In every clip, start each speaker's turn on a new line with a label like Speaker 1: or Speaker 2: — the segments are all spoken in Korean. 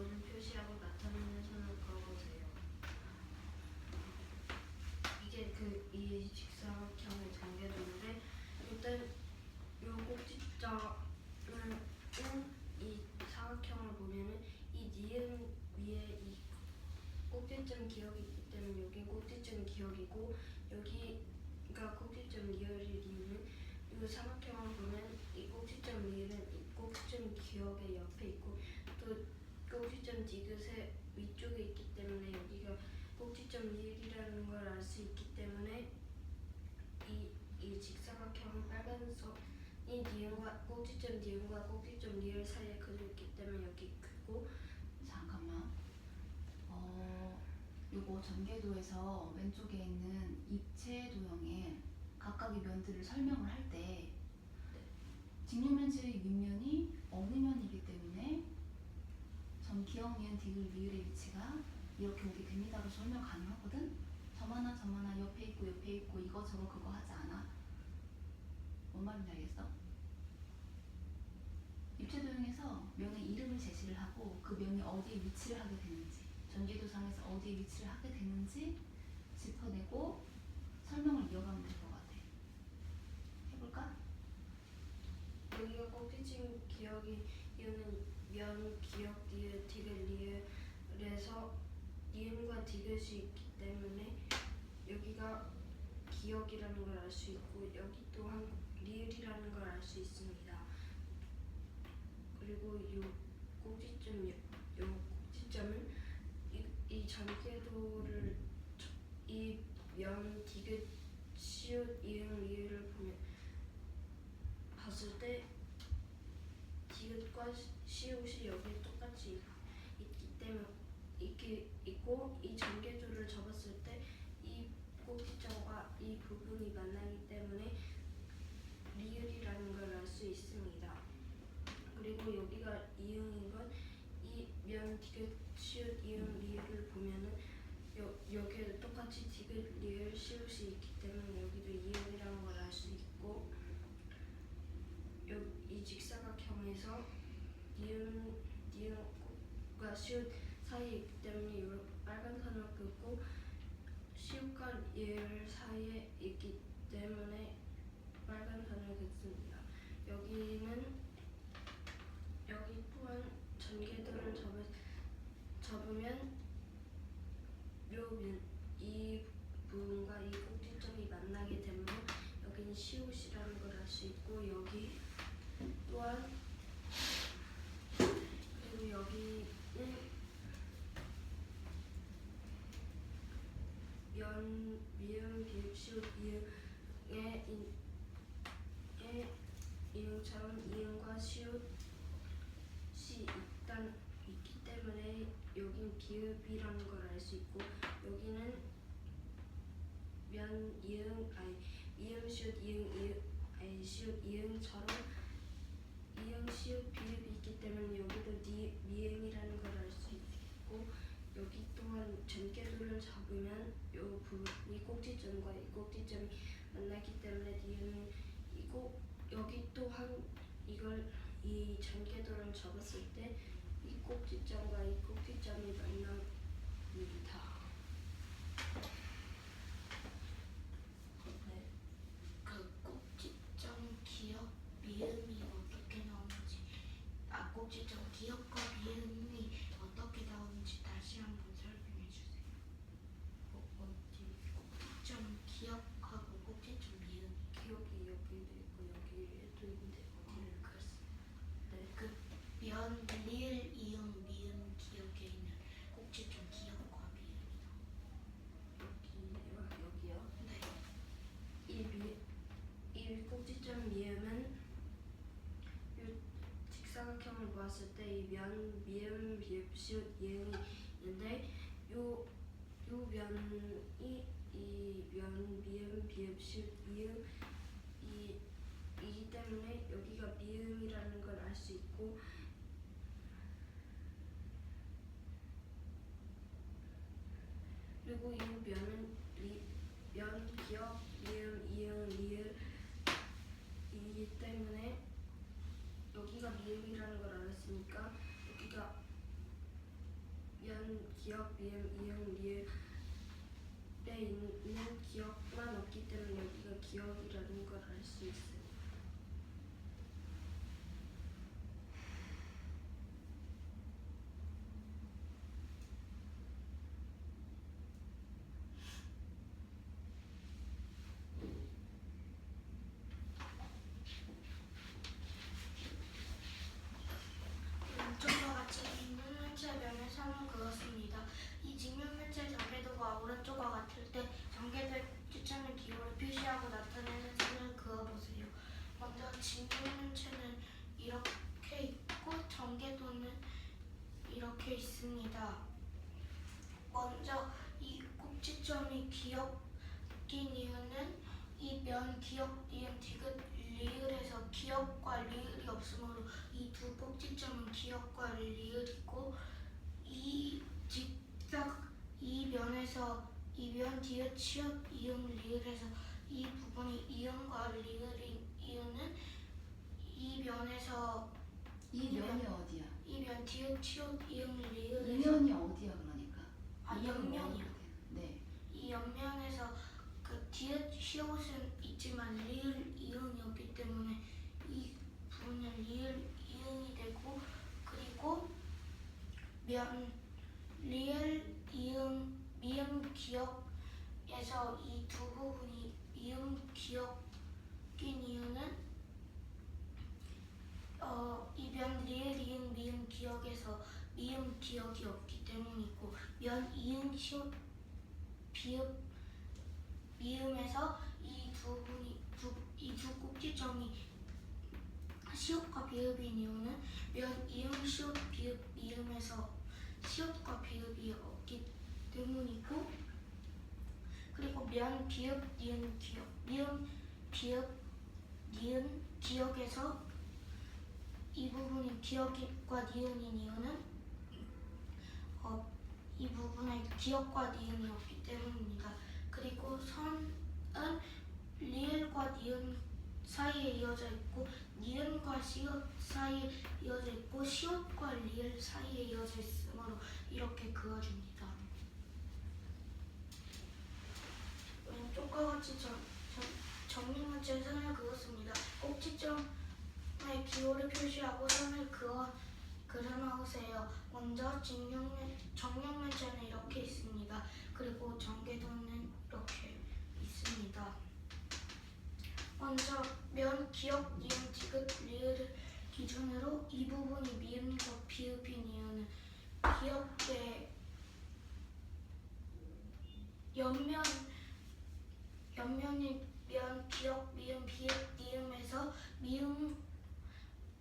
Speaker 1: 것을 표시하고 나타내는 선을 그어보세요. 이게 이 직사각형의 전개도인데 일단 요 꼭지점을 이 사각형을 보면은 이 니은 위에 이 꼭지점 기억이 있기 때문에 여기 꼭지점 기억이고 여기가 꼭지점 리을일 이유는 이 사각형을 보면 이 꼭지점 리을은 이 꼭지점 기억의 옆에 있고 또 꼭지점 디귿의 위쪽에 있기 때문에 여기가 꼭지점 리을이라는 걸 알 수 있기 때문에 이 직사각형은 빨간 선이 니은과 꼭지점 니은과 꼭지점 리을 사이에 그어져 있기 때문에 여기 크고.
Speaker 2: 잠깐만. 요거 전개도에서 왼쪽에 있는 입체 도형의 각각의 면들을 설명을 할 때 직육면체의 윗면이 어느 면이기 때문에 전 기억, 니은, 디귿, 리을의 위치가 이렇게 오게 됩니다로 설명 가능하거든? 저만한 옆에 있고 이거 저거 그거 하지 않아. 뭔 말인지 알겠어? 입체 도형에서 면의 이름을 제시를 하고 그 면이 어디에 위치를 하게 되는지, 전개도상에서 어디에 위치를 하게 되는지 짚어내고 설명을 이어가면 될 것 같아. 해볼까?
Speaker 1: 여기가 꼭지점 기억이 이유는 면 기억 니은 디귿 리을에서 니은과 디귿이 있기 때문에 여기가 기억이라는 걸 알 수 있고 여기 또한 리을이라는 걸 알 수 있습니다. 그리고 요 꼭지점은 이 전개도를 이 면 디귿 시옷 이응 리을을 보면 봤을 때 디귿과 시옷이 여기에 똑같이 있기 때문에 있고 이 전개도를 접었을 때 이 꼭지점과 이 부분이 만나기 때문에 리을이라는 걸 알 수 있습니다. 그리고 여기가 이응인 건 이 면 디귿 시옷 이응 리을을 보면은 여기에도 똑같이 디귿 리을 시옷이 있기 때문에 여기도 이응이라는 걸 알 수 있고 이 직사각형에서 니은과 시옷 사이에 있기 때문에 이 빨간 선을 긋고 시옷과 리을 사이에 있기 때문에 빨간 선을 긋습니다. 여기 또한 전개도를 접으면 이 부분과 이 꼭지점이 만나게 되면 여기는 시옷이라는 걸 알 수 있고 여기 또한 그리고 여기는 면 미음 비읍 시옷 이응의 이응처럼 이응과 시옷이 있기 때문에 여긴 비읍이라는 걸 알 수 있고 여기는 미음 시옷 시옷 이응처럼 이응 시옷 비읍이 있기 때문에 여기도 미음이라는 걸 알 수 있고 여기 또한 전개도를 잡으면 이 꼭지점과 이 꼭지점이 만나기 때문에 니은이고 여기 또한 이 전개도를 접었을 때 이 꼭지점과 이 꼭지점이 만납니다.
Speaker 3: 네. 그 꼭지점 기억 미음이 어떻게 나오는지 꼭지점 기억과 미음이 어떻게 나오는지 다시 한번 설명해 주세요. 꼭지점 기억하고 꼭지점 미음
Speaker 1: 기억이 여기도 있고 여기에도 있는데
Speaker 3: 그렇습니다.
Speaker 1: 네.
Speaker 3: 그 면 리을 이응 미음 기억에 있는 꼭지점 기억과 미음이요.
Speaker 1: 여기요.
Speaker 3: 네.
Speaker 1: 이 꼭지점 미음은 이 직사각형을 보았을 때 이 면 미음 비읍 시옷 이응이 있는데 요 면이 이 면 미음 비읍 시옷 이이기 때문에 여기가 미음이라는 걸 알 수 있고 그리고 이 면은 면 기억 미음 이응 리을이기 때문에 여기가 미음이라는 걸 알았으니까 여기가 미음, 기억, 미음, 이응, 리을에 있는 기억만 없기 때문에 여기가 기억이라는 걸 알 수 있어요.
Speaker 3: 왼쪽과 같이 직면면체 면에서는 그렇습니다. 이 직면면체 전개도가 오른쪽과 같을 때 전개될 꼭지점의 기호를 표시하고 나타내는 선을 그어보세요. 먼저 직면면체는 이렇게 있고 전개도는 이렇게 있습니다. 먼저 이 꼭지점이 기억인 이유는 이 면 기억 니은 디귿 리을에서 기억과 리을이 없으므로 이 두 꼭지점은 기억과 리을이고 이 직각 이 면에서 이 면 디귿 치읓 이응 리을에서 이 부분이 이응과 리을인 이유는 이 면에서
Speaker 2: 이 면이 어디야?
Speaker 3: 이 면 디귿 치읓 이응
Speaker 2: 이
Speaker 3: 리을에서
Speaker 2: 면이 어디야 그러니까?
Speaker 3: 아,
Speaker 2: 이 면이
Speaker 3: 옆면이요.
Speaker 2: 어디야? 네.
Speaker 3: 이 옆면에서 그 디귿 시옷은 있지만 리을 이응이 없기 때문에 이 부분은 리을 이응이 되고 그리고 면 리을 이응 미음 기억에서 이 두 부분이 미음 기억인 이유는 이 면 리을 이응 미음 기억에서 미음 기억이 없기 때문이고 면 이응 시옷 비읍 미음에서 이 두 꼭지점이 시옷과 비읍인 이유는 면 이응 시옷 비읍 미음에서 시옷과 비읍이 없기 때문이고 그리고 면 비읍 니은 기억 미음 비읍 니은 기억에서 이 부분이 기억과 니은인 이유는 이 부분에 기억과 니은이 없기 때문입니다. 그리고 선은 리을과 니은 사이에 이어져 있고 니은과 시옷 사이에 이어져 있고 시옷과 리을 사이에 이어져 있으므로 이렇게 그어줍니다. 왼쪽과 같이 정리문제 선을 그었습니다. 꼭지점의 기호를 표시하고 선을 그려놓으세요. 먼저 정육면체는 이렇게 있습니다. 그리고 전개도는 이렇게 있습니다. 먼저 면 기억 니은 디귿 리을을 기준으로 이 부분이 미음과 비읍인 이유는 기억의 옆면이 면 기억 미음 비읍 니음에서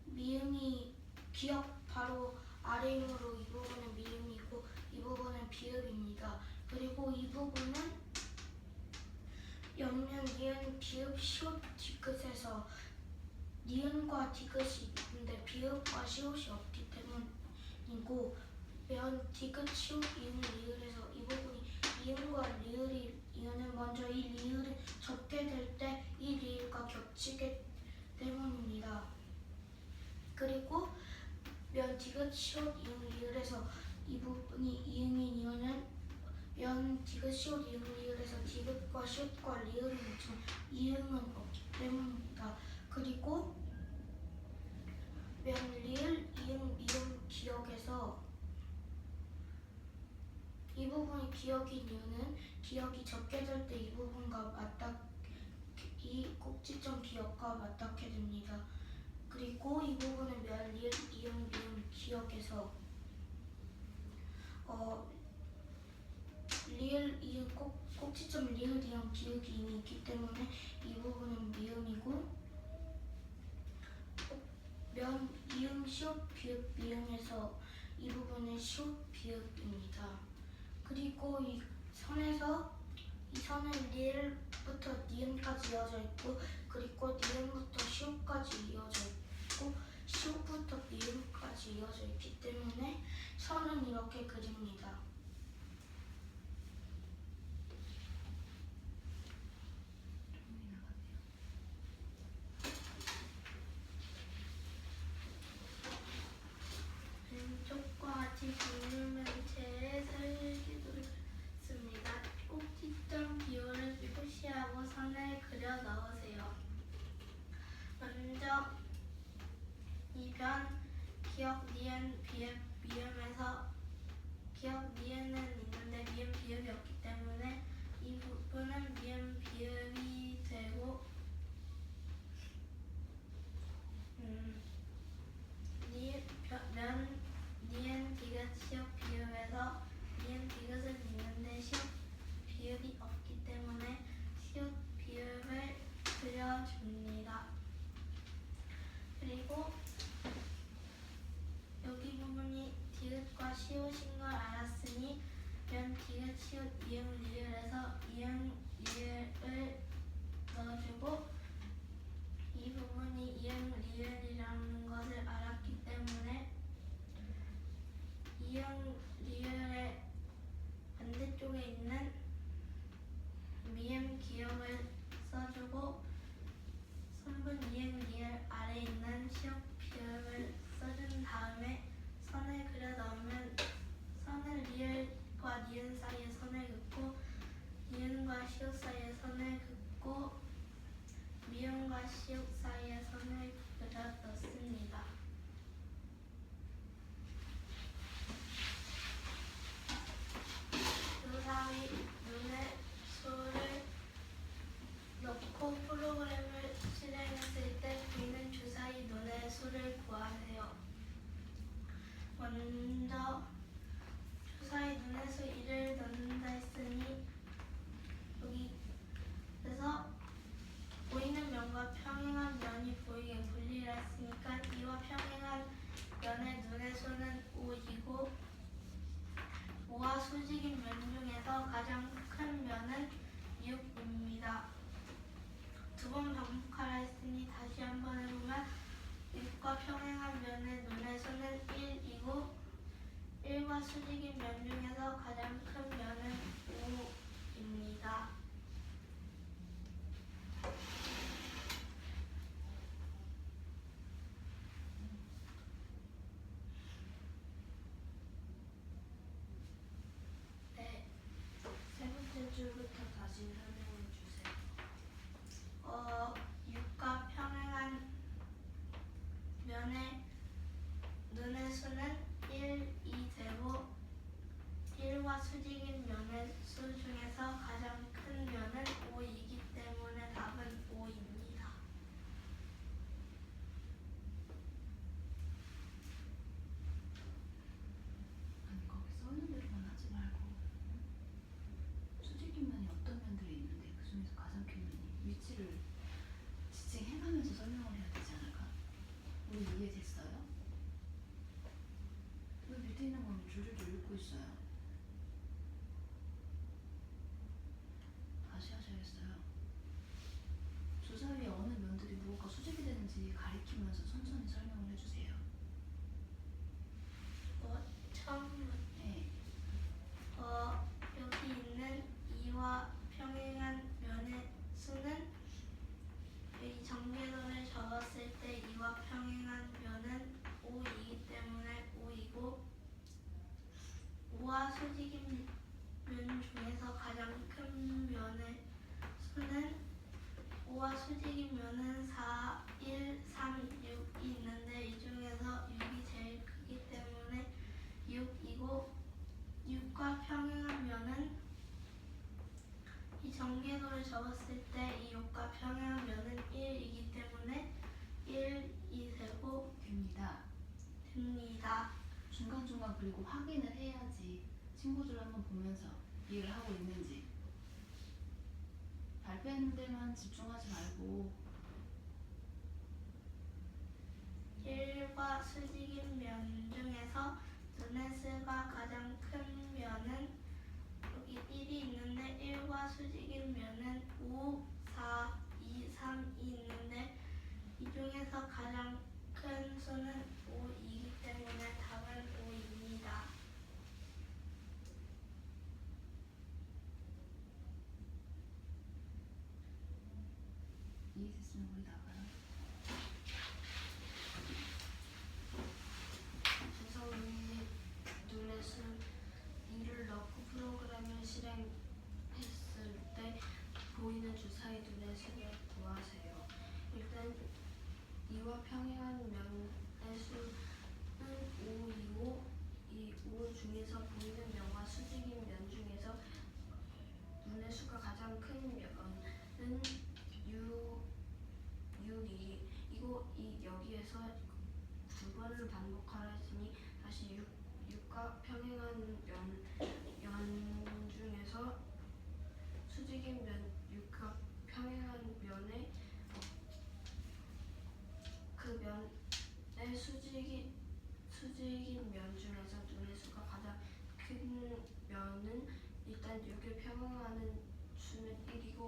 Speaker 3: 미음이 기억 바로 아래이므로 이 부분은 미음이고 이 부분은 비읍입니다. 그리고 이 부분은 옆면 니은 비읍 시옷 디귿에서 니은과 디귿이 있는데 비읍과 시옷이 없기 때문이고 면 디귿 시옷 이응 리을에서 이 부분이 이응과 리을이 이유는 먼저 이 리을을 접게 될 때 이 리을과 겹치기 때문입니다. 그리고 면 디귿 시옷 이응 리을에서 이 부분이 이응인 이유는 면 디귿 시옷 이응 리을에서 디귿과 시옷과 리을은 있지만 이응은 없기 때문입니다. 그리고 면 리을 이응 미음 기억에서 이 부분이 기억인 이유는 기억이 적게 될 때 이 부분과 이 꼭지점 기억과 맞닿게 됩니다. 그리고 이 부분은 면 리을 이응 미음 기억에서 리을 이응 꼭지점 리을 이응 기억이 이미 있기 때문에 이 부분은 미음이고 면 이응 시옷 비읍 미음에서 이 부분은 시옷 비읍입니다. 그리고 이 선은 리을부터 니은까지 이어져 있고 그리고 니은부터 시옷까지 이어져 있고 시옷부터 미음까지 이어져 있기 때문에 선은 이렇게 그립니다. 왼쪽과 같이 정육면체의 그려 넣으세요. 먼저 이 변 기역 니은 비읍 미음에서 기역 니은은 있는데 미음 비읍이 없기 때문에 이 부분은 미음 비읍이 되고 면 니은 디귿 시옷 비읍에서 니은 디귿은 있는데 시옷 비읍이 없기 때문에 시옷 비읍을 그려줍니다. 그리고 여기 부분이 디귿과 시옷인 걸 알았으니 면 디귿 시옷 이응 리을에서 이응 리을을 넣어주고 이 부분이 이응 리을이라는 것을 알았기 때문에 이응 리을의 반대쪽에 있는 미음 기역을 써주고 선분 이응 리을 아래에 있는 시옷 비읍을 써준 다음에 선을 그려 넣으면 선을 리을과 니은 사이에 선을 긋고 니은과 시옷 사이에 선을 긋고 미음과 시옷 사이에 선을 그려 넣습니다. 주사위 눈에 수를 넣고 프로그램을 실행했을 때 보이는 주사위 눈의 수를 구하세요. 먼저 주사위 눈의 수 1을 넣는다 했으니 여기에서 보이는 면과 평행한 면이 보이게 분리를 했으니까 이와 평행한 면의 눈의 수는 5이고 5와 수직인 면 중에서 가장 큰 면은 6입니다. 두 번 반복하라 했으니 다시 한번 해보면 6과 평행한 면의 눈의 수는 1이고 1과 수직인 면 중에서 가장 큰 면은 5입니다. 네,
Speaker 1: 세 번째 줄부터 다시 설명해 주세요.
Speaker 3: 6과 평행한 면의 눈의 수는 1, 2 되고 1과 수직인 면의 수 중에서 가장 큰 면은 5이기 때문에 답은 5입니다.
Speaker 2: 아니 거기 써있는 대로만 하지 말고 수직인 면이 어떤 면들이 있는데 그 중에서 가장 큰 면이 위치를 지칭해가면서 설명을 해야 되지 않을까? 우리 이해됐어요? 왜 밑에 있는 건 줄줄줄 읽고 있어요? 다시 하셔야겠어요. 주사위에 어느 면들이 무엇과 수직이 되는지 가리키면서 천천히 설명을 해주세요.
Speaker 3: 처음
Speaker 2: 네.
Speaker 3: 여기 있는 2와 평행한 면의 수는 여기 정계선을 적었을 때 2와 평행한 면은 5이기 때문에 5이고 5와 수직인 면 중에서 가장 큰 면의 수는 5와 수직인 면은 4, 1, 3, 6이 있는데 이 중에서 6이 제일 크기 때문에 6이고 6과 평행한 면은 이 전개도를 적었을 때 이 6과 평행한 면은 1이기 때문에 1이 되고
Speaker 2: 됩니다. 중간중간 그리고 확인을 해야지 친구들 한번 보면서 이해를 하고 있는지. 발표하는 데만 집중하지 말고
Speaker 3: 1과 수직인 면 중에서 눈의 수가 가장 큰 면은 여기 1이 있는데 1과 수직인 면은 5, 4, 2, 3이 있는데 이 중에서 가장 큰 수는 5이기 때문에 답은 5입니다.
Speaker 2: 이해됐으면 우리 나가요.
Speaker 1: 주사위 눈의 수 2를 넣고 프로그램을 실행했을 때 보이는 주사위 눈의 수는 이와 평행한 면의 수는 5이고 이 5 중에서 보이는 면과 수직인 면 중에서 눈의 수가 가장 큰 면은 6이고 여기에서 두 번을 반복하라 했으니 다시 6과 평행한 면 중에서 수직인 면 6과 평행한 면의 그 면의 수직인 면 중에서 눈의 수가 가장 큰 면은 일단 6에 평행하는 수는 1이고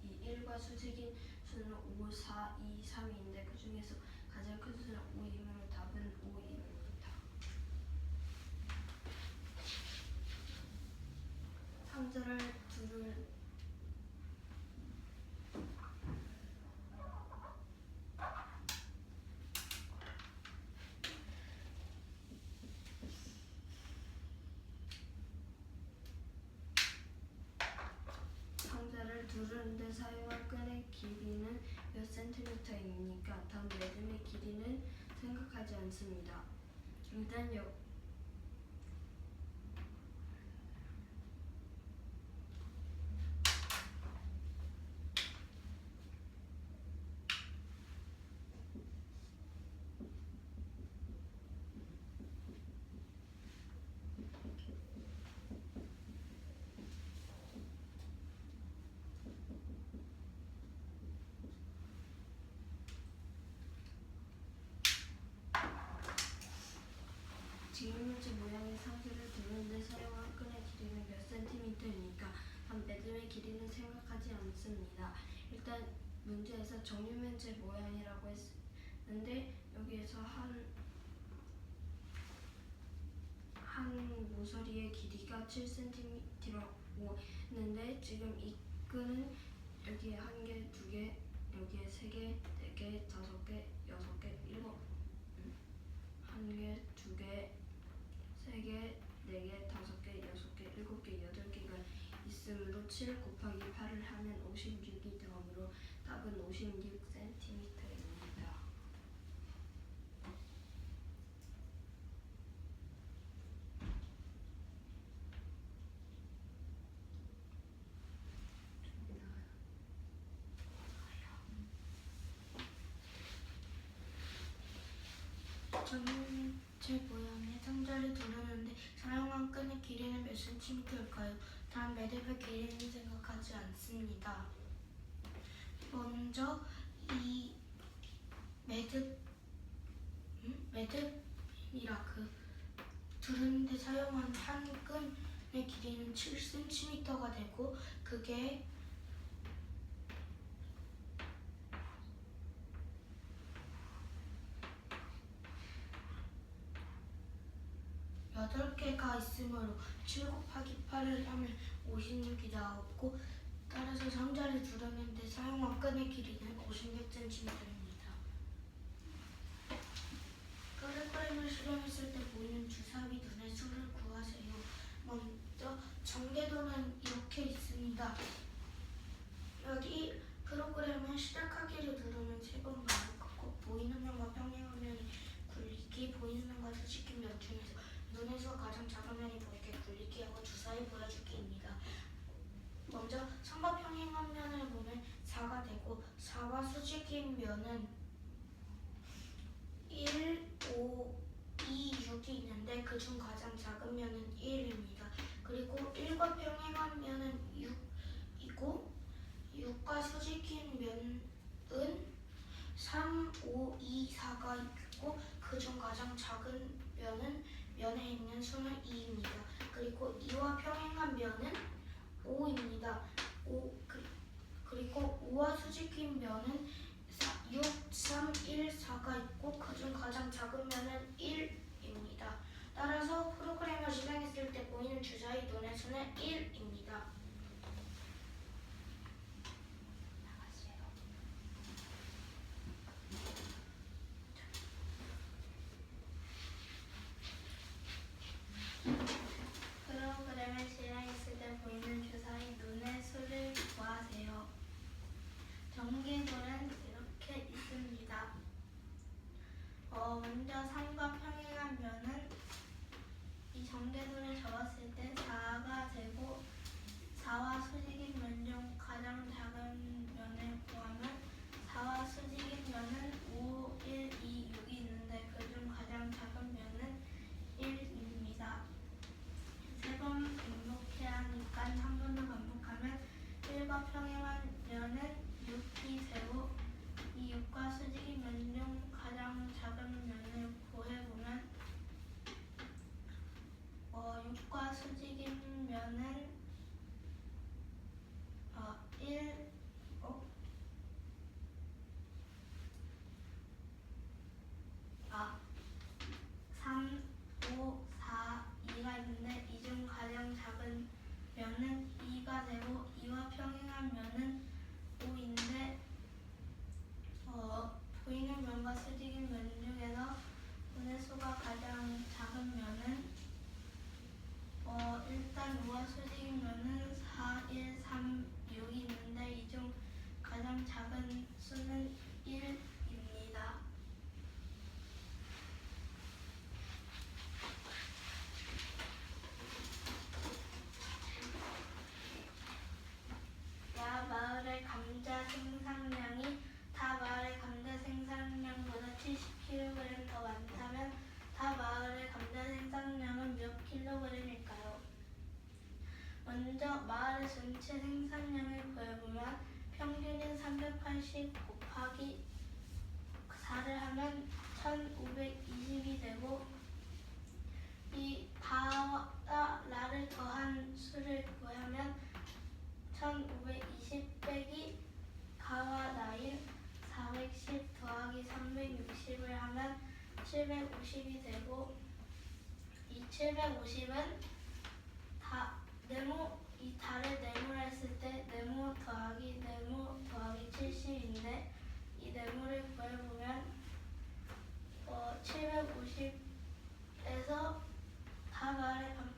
Speaker 1: 이 1과 수직인 수는 5, 4, 2, 3인데 그 중에서 가장 큰 수는 5이므로 답은 5입니다. 상자를 두를 두르는데 사용할 끈의 길이는 몇 센티미터입니까? 다음 매듭의 길이는 생각하지 않습니다. 일단 지금 문제 모양의 상자를 두르는데 사용할 끈의 길이는 몇 센티미터입니까? 단 매듭의 길이는 생각하지 않습니다. 일단 문제에서 정육면체 모양이라고 했는데 여기에서 한 모서리의 길이가 7cm라고 했는데 지금 이 끈은 여기에 한 개, 두 개, 여기에 세 개, 네 개, 다섯 개, 여섯 개, 일곱 한 개, 두 개, 세 개, 네 개, 다섯 개, 여섯 개, 일곱 개, 여덟 개가 있으므로 7 곱하기 8을 하면 56이 되므로 답은 56cm입니다.
Speaker 3: 정육면체 모양의 상자를 두르는데 사용한 끈의 길이는 몇 센티미터일까요? 단 매듭의 길이는 생각하지 않습니다. 먼저 이 매듭이라 두르는데 사용한 한 끈의 길이는 7cm가 되고 그게 8개가 있으므로 7 곱하기 8을 하면 56이 나왔고 따라서 상자를 두르는데 사용한 끈의 길이는 56cm입니다. 프로그램을 실행했을 때 보이는 주사위 눈의 수를 구하세요. 먼저 전개도는 이렇게 있습니다. 여기 프로그램을 시작하기를 누르면 3번 반복하고 보이는 면과 평행한 면이 굴리기, 보이는 면과 수직인 면 중에서 눈의 수가 가장 작은 면이 보이게 굴리기 하고 주사위 보여주기입니다. 먼저 3과 평행한 면을 보면 4가 되고 4와 수직인 면은 1, 5, 2, 6이 있는데 그중 가장 작은 면은 1입니다. 그리고 1과 평행한 면은 6이고 6과 수직인 면은 3, 5, 2, 4가 있고 그중 가장 작은 면은 면에 있는 수는 2입니다. 그리고 2와 평행한 면은 5입니다. 그리고 5와 수직인 면은 6, 3, 1, 4가 있고 그중 가장 작은 면은 1입니다. 따라서 프로그램을 실행했을 때 보이는 주사위 눈의 수는 1입니다.
Speaker 1: 프로그램을 실행했을 때 보이는 주사위 눈의 수를 구하세요. 전개도는 이렇게 있습니다.
Speaker 3: 1과 평행하면은 6이 되고 이 6과 수직인 면 중 가장 작은 면을 구해보면 6과 수직인 면은 1, 3, 5, 4, 2가 있는데 이 중 가장 작은 면은 2가 되고 2와 평행한 면은 5인데 보이는 면과 수직인 면 중에서 분의 수가 가장 작은 면은 일단 5와 수직인 면은 4, 1, 3, 6이 있는데 이 중 가장 작은 수는 1입니다. 야 마을의 감자 생산량이 다 마을의 감자 생산량보다 70kg 더 많다면 다 마을의 감자 생산량은 몇 킬로그램일까요? 먼저 마을의 전체 생산량을 구해보면 평균인 380 곱하기 4를 하면 1520이 되고 이 다와 라를 더한 수를 구하면 1520 빼기 가와 나인 410 더하기 360을 하면 750이 되고 이 750은 이 달을 네모라 했을 때 네모 더하기 네모 더하기 70인데 이 네모를 구해보면 750에서 다 마을의 감자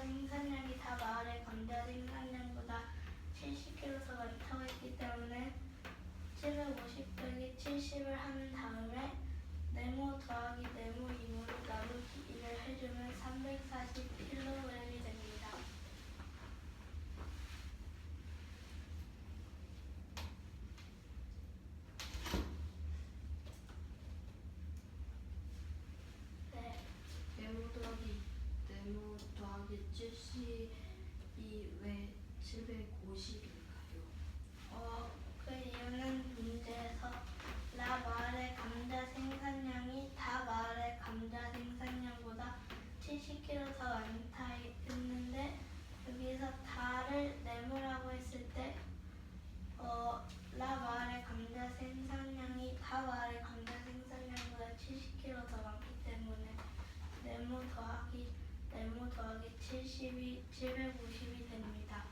Speaker 3: 생산량이 다 마을의 감자 생산량보다 70kg 더 많다고 했기 때문에 750 빼기 70을 한 다음에 네모 더하기 네모 2모를 나누기 1을 해주면 340kg이 됩니다. 네.
Speaker 1: 네모 더하기 70이 왜 750일까요?
Speaker 3: 그 이유는 문제에서 라 마을의 감자 생산량이 다 마을의 감자 생산량보다 70kg 더 많다 했는데 여기서 다를 네모라고 했을 때 라 마을의 감자 생산량이 다 마을의 감자 생산량보다 70kg 더 많기 때문에 네모 더하기 70이 750이 됩니다.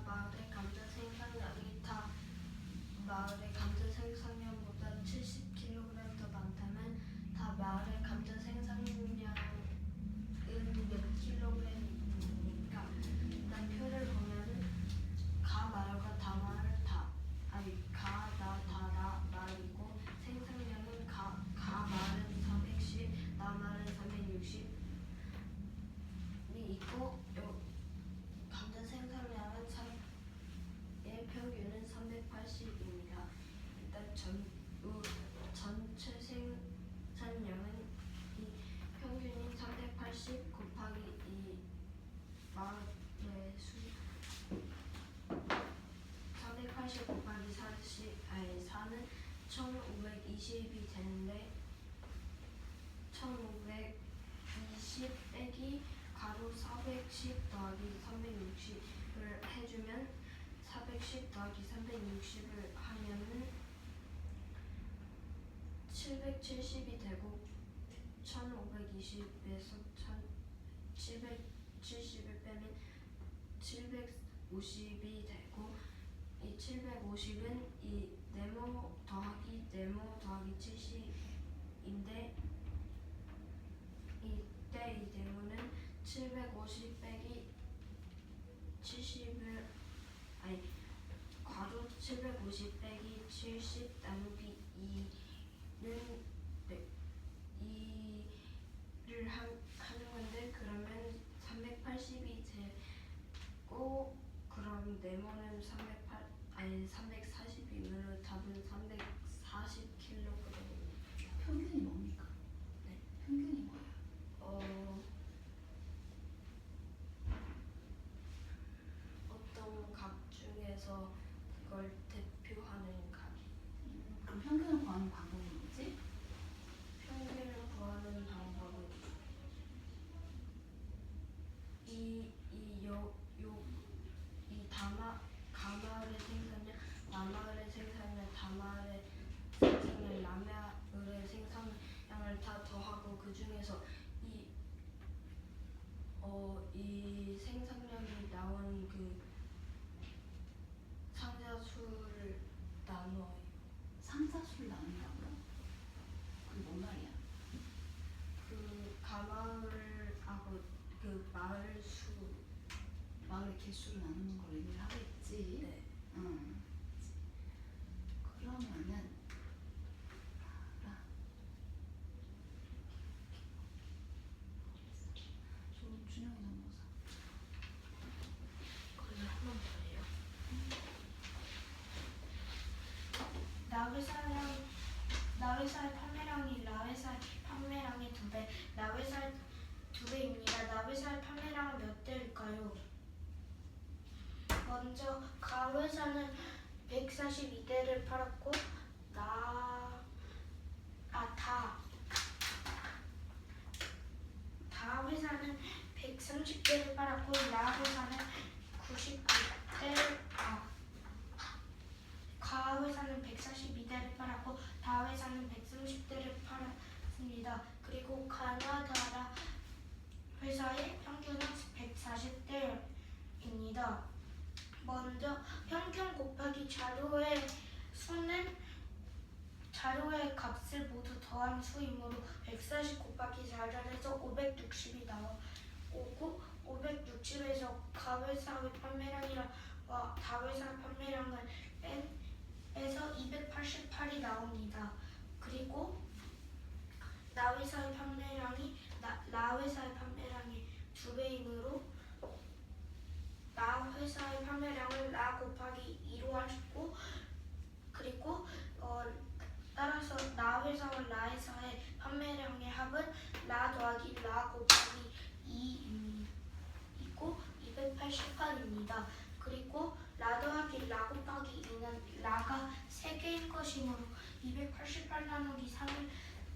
Speaker 1: 마을의 감자 생산량이 다 마을의 감자 생산량보다 70kg 더 많다면 다 마을의 감자 생산량은 몇 킬로그램입니까? 일단 표를 보면은 가 마을과 다 마을 가, 나 마을이고 생산량은 가 마을은 410, 나 마을은 360이 있고 감자 생산량은 평균은 380입니다. 일단 전체 생산량은 이 평균인 380 곱하기 이 마을의 수 380 곱하기 4는 1520이 되는데 1520 빼기 가로 410 더하기 360을 해주면 410 더하기 360을 하면은 770이 되고 1520에서 770을 빼면 750이 되고 이 750은 이 네모 더하기 네모 더하기 70인데 이때 이 네모는 750 빼기 70을 아니 괄호 750 빼기 70 나누기 2는 네, 2를 하는 건데 그러면 380이 되고 그럼 네모는 340이면 답은 340kg입니다.
Speaker 2: 평균이 뭡니까?
Speaker 1: 네.
Speaker 2: 평균이 뭐예요?
Speaker 1: 어떤 각 중에서 그걸 대표하는 각이
Speaker 2: 그럼 평균을 구하는 방법은 뭐지?
Speaker 1: 평균을 구하는 방법은 이 가마을의 생산량, 남아을의 생산량, 담아을의 생산량, 남아을의 생산량을 다 더하고 그 중에서 이 생산량이 나온 그 상자수를 나눠요.
Speaker 2: 상자수를 나눈다고요? 그게 뭔 말이야?
Speaker 1: 그 가마을하고 그 마을 수.
Speaker 2: 마을의 개수를 나누는 걸 의미를 하겠지?
Speaker 1: 네.
Speaker 2: 응. 그러면은 좀 준영이 넘어서
Speaker 3: 그러면 한 번 더 해요. 나회사의 판매량이 라회사의 판매량의 2배, 나회사의 2배입니다. 나회사의 판매량은 몇 대일까요? 먼저 가회사는 142대를 팔았고 다회사는 130대를 팔았고 라회사는 99대를 가회사는 142대를 팔았고 다회사는 130대를 팔았습니다. 그리고 가나다라 회사의 평균은 140대입니다. 먼저 평균 곱하기 자료의 수는 자료의 값을 모두 더한 수이므로 140 곱하기 4를 해서 560이 나오고 560에서 가회사의 판매량이랑 다회사의 판매량을 빼서 288이 나옵니다. 그리고 라회사의 판매량이 2배이므로 라회사의 판매량을 라 곱하기 2로 하시고 그리고 따라서 라회사와 라회사의 판매량의 합은 라 더하기 라 곱하기 2이고 288입니다. 그리고 라 더하기 라 곱하기 2는 라가 3개인 것이므로 288 나누기 3을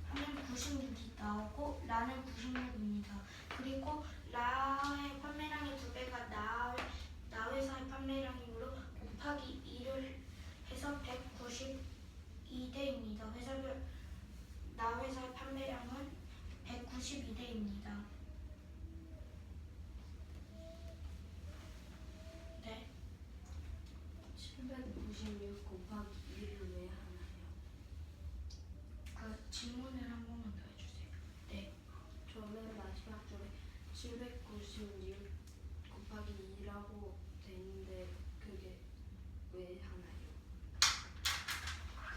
Speaker 3: 하면 96이 나오고 라는 96입니다. 그리고 라의 판매량의 2배가 나회사의 판매량이므로 곱하기 2를 해서 192대입니다. 나회사의 판매량은 192대입니다. 네.
Speaker 1: 796 곱하기 2를 왜 하나요?
Speaker 3: 그 질문을 한 번만 더 해주세요. 네.
Speaker 1: 저 맨 마지막 줄에 796 곱하기 2라고 돼 있는데 그게 왜 하나요?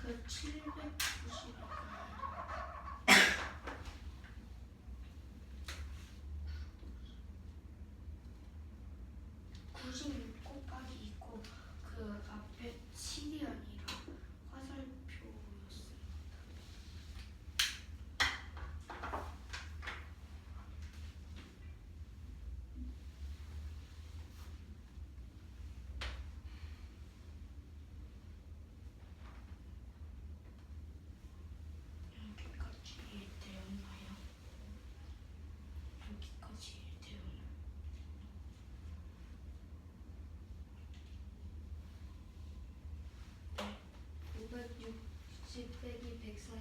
Speaker 3: 그 790. 96 곱하기 2고 그 앞에 7이 아니라 화살표였어요.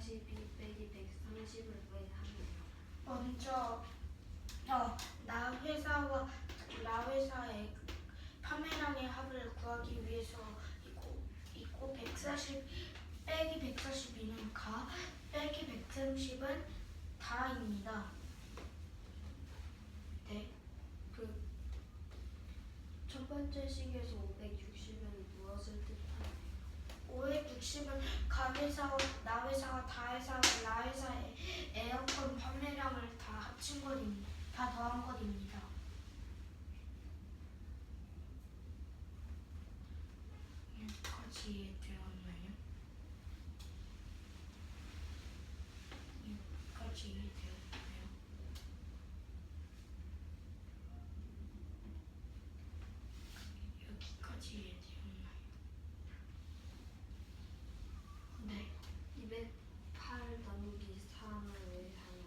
Speaker 1: 142 빼기 130을 왜 하나요?
Speaker 3: 먼저 나 회사의 판매량의 합을 구하기 위해서 있고 140 빼기 142는 가 빼기 130은 다입니다. 네.
Speaker 1: 그 첫 번째 식에서 560은 무엇을 뜻하나요?
Speaker 3: 560은 가회사와 나회사와 다회사와 나회사의 에어컨 판매량을 다 합친 것입니다. 다 더한 것입니다. 여기까지 이해되었나요? 여기까지 이해되었나요? 여기까지 이해되었나요? 네.
Speaker 1: 208 나누기 3을 왜 하나요?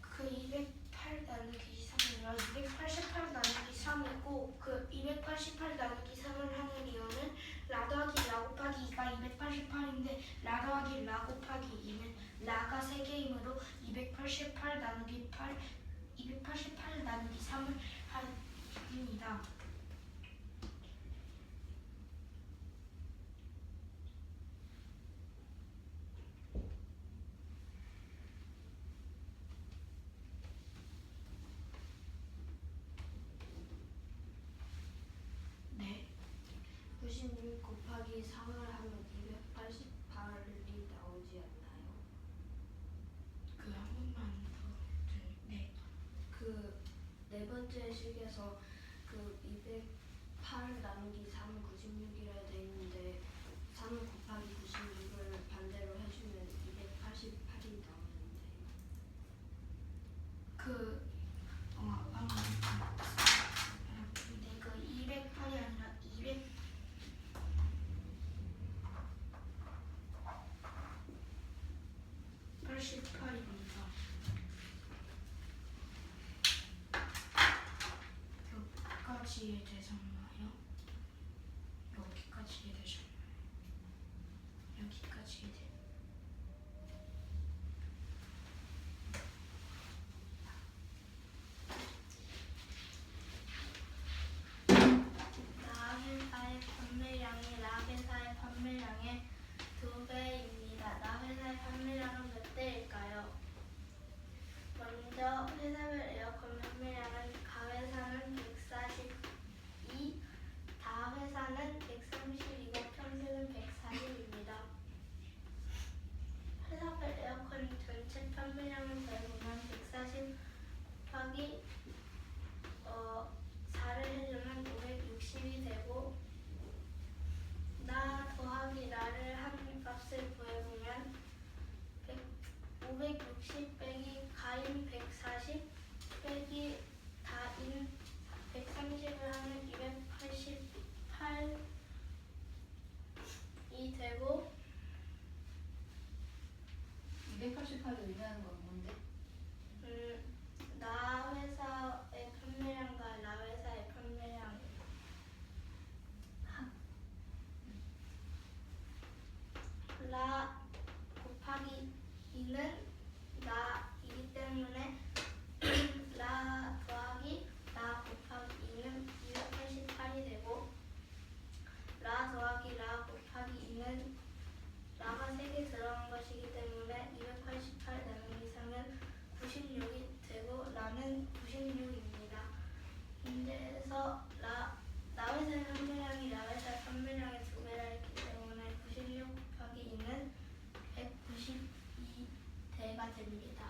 Speaker 3: 그 208 나누기 3이요. 288 나누기 3이고 그 288 나누기 3을 하는 이유는 라 더하기 라 곱하기 2가 288인데 라 더하기 라 곱하기 2는 라가 3개이므로 288 나누기 8 288 나누기 3을 합니다. 네.
Speaker 1: 96 곱하기 3을 하면 288이 나오지 않나요?
Speaker 3: 그 한 번만 더. 네.
Speaker 1: 그 네 번째 식에서 그 208 나누기 3은 96이라 돼 있는데 3 곱하기 96을 반대로 해주면 288이 나오는데
Speaker 3: 근데 그 208이 아니라 288입니다. 여기까지 이해되셨나요? 여기까지 이해되셨나요? 여기까지 이해되 나회사의 판매량이 라회사의 판매량의 2배입니다. 나회사의 판매량은 몇 대일까요? 먼저 회사별 에어컨 판매량은 가회사는 142, 다회사는 132고 평균은 140입니다. 회사별 에어컨 전체 판매량을 더해보면 140 곱하기 4를 해주면 560이 되고 나 더하기 라를 한 값을 구해보면 560 빼기 가인 140 빼기 다인 130을 하면 288이 되고
Speaker 2: 288을 의미하는 건 뭔데?
Speaker 3: 나 회사의 판매량과 라 회사의 판매량 라 곱하기 2는 나이기 때문에 라 더하기 라 곱하기 2는 288이 되고 라 더하기 라 곱하기 2는 라가 3개 들어간 것이기 때문에 288 나누기 3은 96이 되고 라는 96입니다. 문제에서 나 회사의 판매량이 라 회사의 판매량의 2배라 했기 때문에 96 곱하기 2는 192대가 됩니다.